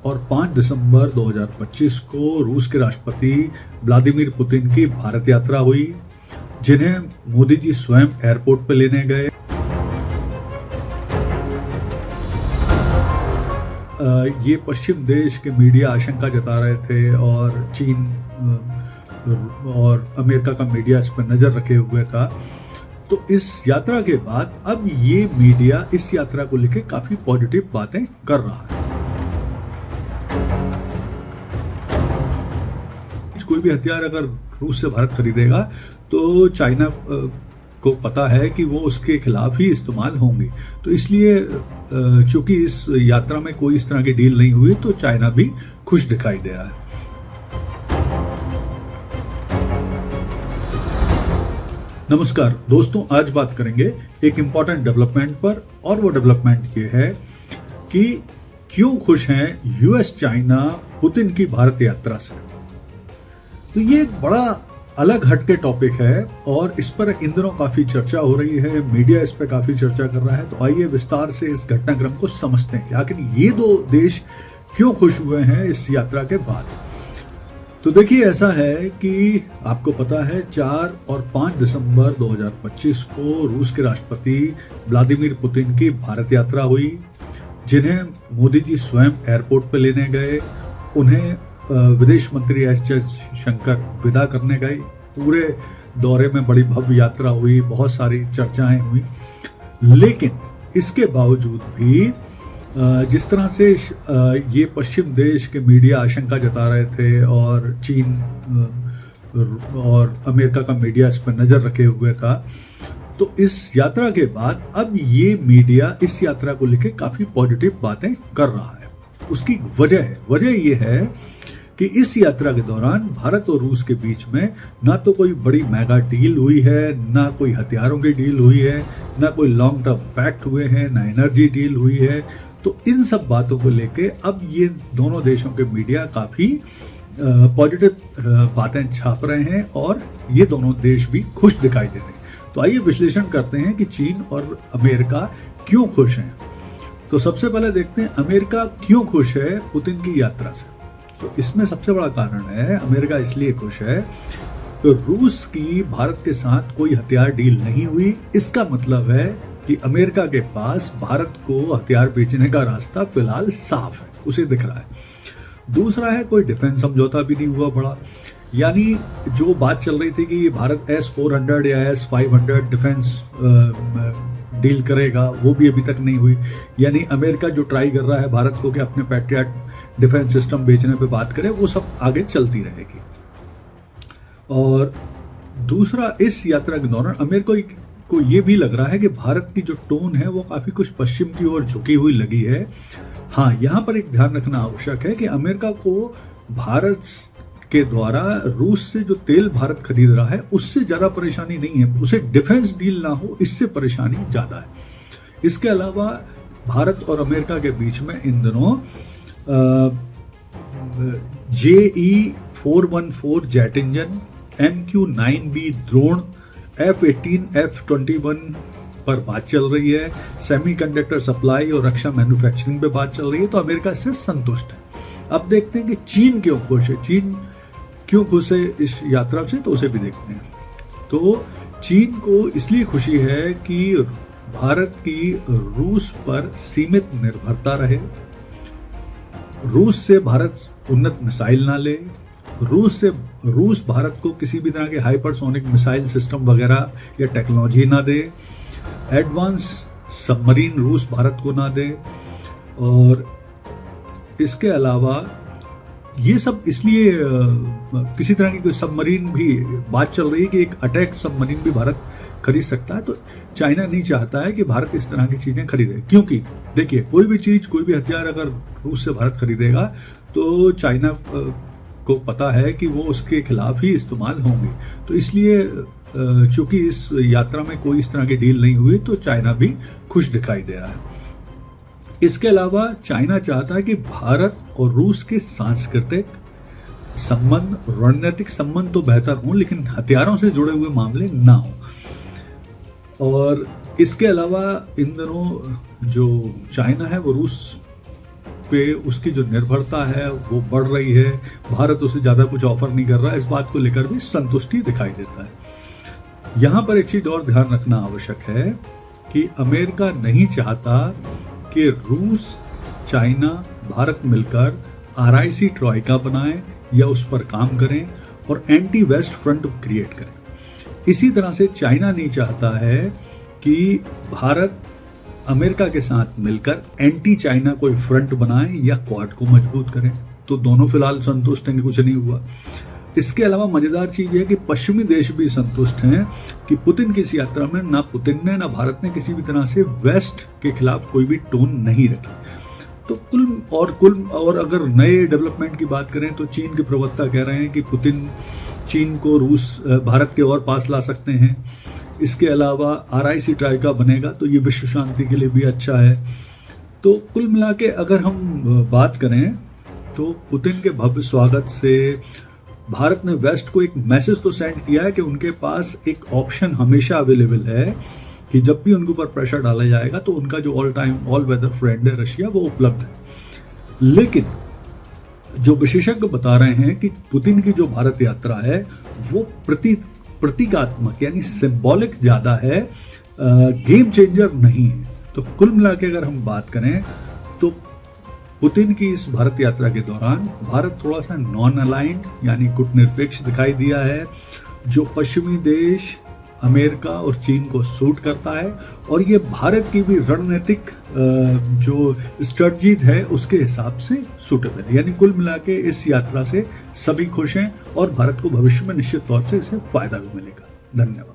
और 5 दिसंबर 2025 को रूस के राष्ट्रपति व्लादिमीर पुतिन की भारत यात्रा हुई, जिन्हें मोदी जी स्वयं एयरपोर्ट पर लेने गए। ये पश्चिम देश के मीडिया आशंका जता रहे थे और चीन और अमेरिका का मीडिया इस पर नज़र रखे हुए था। तो इस यात्रा के बाद अब ये मीडिया इस यात्रा को लेकर काफ़ी पॉजिटिव बातें कर रहा है। कोई भी हथियार अगर रूस से भारत खरीदेगा तो चाइना को पता है कि वो उसके खिलाफ ही इस्तेमाल होंगे। तो इसलिए चूंकि इस यात्रा में कोई इस तरह की डील नहीं हुई तो चाइना भी खुश दिखाई दे रहा है। नमस्कार दोस्तों, आज बात करेंगे एक इम्पॉर्टेंट डेवलपमेंट पर, और वो डेवलपमेंट ये है कि क्यों खुश हैं यूएस चाइना पुतिन की भारत यात्रा से। तो ये एक बड़ा अलग हटके टॉपिक है और इस पर इन दिनों काफी चर्चा हो रही है, मीडिया इस पर काफी चर्चा कर रहा है। तो आइए विस्तार से इस घटनाक्रम को समझते हैं कि आखिर ये दो देश क्यों खुश हुए हैं इस यात्रा के बाद। तो देखिए, ऐसा है कि आपको पता है 4 और 5 दिसंबर 2025 को रूस के राष्ट्रपति व्लादिमीर पुतिन की भारत यात्रा हुई, जिन्हें मोदी जी स्वयं एयरपोर्ट पर लेने गए। उन्हें विदेश मंत्री एस जयशंकर विदा करने गए। पूरे दौरे में बड़ी भव्य यात्रा हुई, बहुत सारी चर्चाएं हुई, लेकिन इसके बावजूद भी जिस तरह से ये पश्चिम देश के मीडिया आशंका जता रहे थे और चीन और अमेरिका का मीडिया इस पर नज़र रखे हुए था, तो इस यात्रा के बाद अब ये मीडिया इस यात्रा को लेकर काफ़ी पॉजिटिव बातें कर रहा है। उसकी वजह ये है कि इस यात्रा के दौरान भारत और रूस के बीच में ना तो कोई बड़ी मेगा डील हुई है, ना कोई हथियारों की डील हुई है, ना कोई लॉन्ग टर्म पैक्ट हुए हैं, ना एनर्जी डील हुई है। तो इन सब बातों को लेके अब ये दोनों देशों के मीडिया काफ़ी पॉजिटिव बातें छाप रहे हैं और ये दोनों देश भी खुश दिखाई दे रहे हैं। तो आइए विश्लेषण करते हैं कि चीन और अमेरिका क्यों खुश हैं। तो सबसे पहले देखते हैं अमेरिका क्यों खुश है पुतिन की यात्रा से। तो इसमें सबसे बड़ा कारण है, अमेरिका इसलिए खुश है तो रूस की भारत के साथ कोई हथियार डील नहीं हुई। इसका मतलब है कि अमेरिका के पास भारत को हथियार बेचने का रास्ता फिलहाल साफ है, उसे दिख रहा है। दूसरा है, कोई डिफेंस समझौता भी नहीं हुआ बड़ा, यानी जो बात चल रही थी कि भारत S-400 या S-500 डिफेंस डील करेगा, वो भी अभी तक नहीं हुई। यानी अमेरिका जो ट्राई कर रहा है भारत को कि अपने पैट्रियट डिफेंस सिस्टम बेचने पे बात करे, वो सब आगे चलती रहेगी। और दूसरा, इस यात्रा के दौरान अमेरिका को ये भी लग रहा है कि भारत की जो टोन है वो काफ़ी कुछ पश्चिम की ओर झुकी हुई लगी है। हाँ, यहाँ पर एक ध्यान रखना आवश्यक है कि अमेरिका को भारत के द्वारा रूस से जो तेल भारत खरीद रहा है उससे ज़्यादा परेशानी नहीं है, उसे डिफेंस डील ना हो इससे परेशानी ज़्यादा है। इसके अलावा भारत और अमेरिका के बीच में इन दिनों JE-414 jet engine, MQ-9B drone, F-18, F-21 पर बात चल रही है। सेमीकंडक्टर सप्लाई और रक्षा मैन्युफैक्चरिंग पे बात चल रही है। तो अमेरिका इससे संतुष्ट है। अब देखते हैं कि चीन क्यों खुश है। चीन क्यों खुश है इस यात्रा से, तो उसे भी देखते हैं। तो चीन को इसलिए खुशी है कि भारत की रूस पर सीमित निर्भरता रहे, रूस से भारत उन्नत मिसाइल ना ले, रूस भारत को किसी भी तरह के हाइपरसोनिक मिसाइल सिस्टम वगैरह या टेक्नोलॉजी ना दे, एडवांस सबमरीन रूस भारत को ना दे। और इसके अलावा ये सब इसलिए किसी तरह की कोई सबमरीन भी बात चल रही है कि एक अटैक सबमरीन भी भारत खरीद सकता है। तो चाइना नहीं चाहता है कि भारत इस तरह की चीज़ें खरीदे, क्योंकि देखिए, कोई भी चीज़, कोई भी हथियार अगर रूस से भारत खरीदेगा तो चाइना को पता है कि वो उसके खिलाफ ही इस्तेमाल होंगे। तो इसलिए चूंकि इस यात्रा में कोई इस तरह की डील नहीं हुई तो चाइना भी खुश दिखाई दे रहा है। इसके अलावा चाइना चाहता है कि भारत और रूस के सांस्कृतिक संबंध, रणनीतिक संबंध तो बेहतर हों, लेकिन हथियारों से जुड़े हुए मामले ना हो। और इसके अलावा इन दिनों जो चाइना है वो रूस पे उसकी जो निर्भरता है वो बढ़ रही है, भारत उसे ज़्यादा कुछ ऑफर नहीं कर रहा है, इस बात को लेकर भी संतुष्टि दिखाई देता है। यहाँ पर एक चीज़ और ध्यान रखना आवश्यक है कि अमेरिका नहीं चाहता कि रूस, चाइना, भारत मिलकर RIC ट्रॉइका बनाएं या उस पर काम करें और एंटी वेस्ट फ्रंट क्रिएट करें। इसी तरह से चाइना नहीं चाहता है कि भारत अमेरिका के साथ मिलकर एंटी चाइना कोई फ्रंट बनाए या क्वाड को मजबूत करें। तो दोनों फिलहाल संतुष्ट हैं कि कुछ नहीं हुआ। इसके अलावा मजेदार चीज है कि पश्चिमी देश भी संतुष्ट हैं कि पुतिन की इस यात्रा में ना पुतिन ने ना भारत ने किसी भी तरह से वेस्ट के खिलाफ कोई भी टोन नहीं रखी। तो कुल और अगर नए डेवलपमेंट की बात करें तो चीन के प्रवक्ता कह रहे हैं कि पुतिन चीन को भारत के और पास ला सकते हैं। इसके अलावा RIC ट्रॉइका बनेगा तो ये विश्व शांति के लिए भी अच्छा है। तो कुल मिला के अगर हम बात करें तो पुतिन के भव्य स्वागत से भारत ने वेस्ट को एक मैसेज तो सेंड किया है कि उनके पास एक ऑप्शन हमेशा अवेलेबल है कि जब भी उनके ऊपर प्रेशर डाला जाएगा तो उनका जो ऑल वेदर फ्रेंड है रशिया वो उपलब्ध है। लेकिन जो विशेषज्ञ बता रहे हैं कि पुतिन की जो भारत यात्रा है वो प्रतीकात्मक यानी सिंबॉलिक ज्यादा है, गेम चेंजर नहीं है। तो कुल मिला के अगर हम बात करें तो पुतिन की इस भारत यात्रा के दौरान भारत थोड़ा सा नॉन अलाइंड यानी गुटनिरपेक्ष दिखाई दिया है, जो पश्चिमी देश अमेरिका और चीन को सूट करता है और ये भारत की भी रणनीतिक जो स्ट्रेटजी है उसके हिसाब से सूटेबल है। यानी कुल मिला के इस यात्रा से सभी खुश हैं और भारत को भविष्य में निश्चित तौर से इससे फायदा भी मिलेगा। धन्यवाद।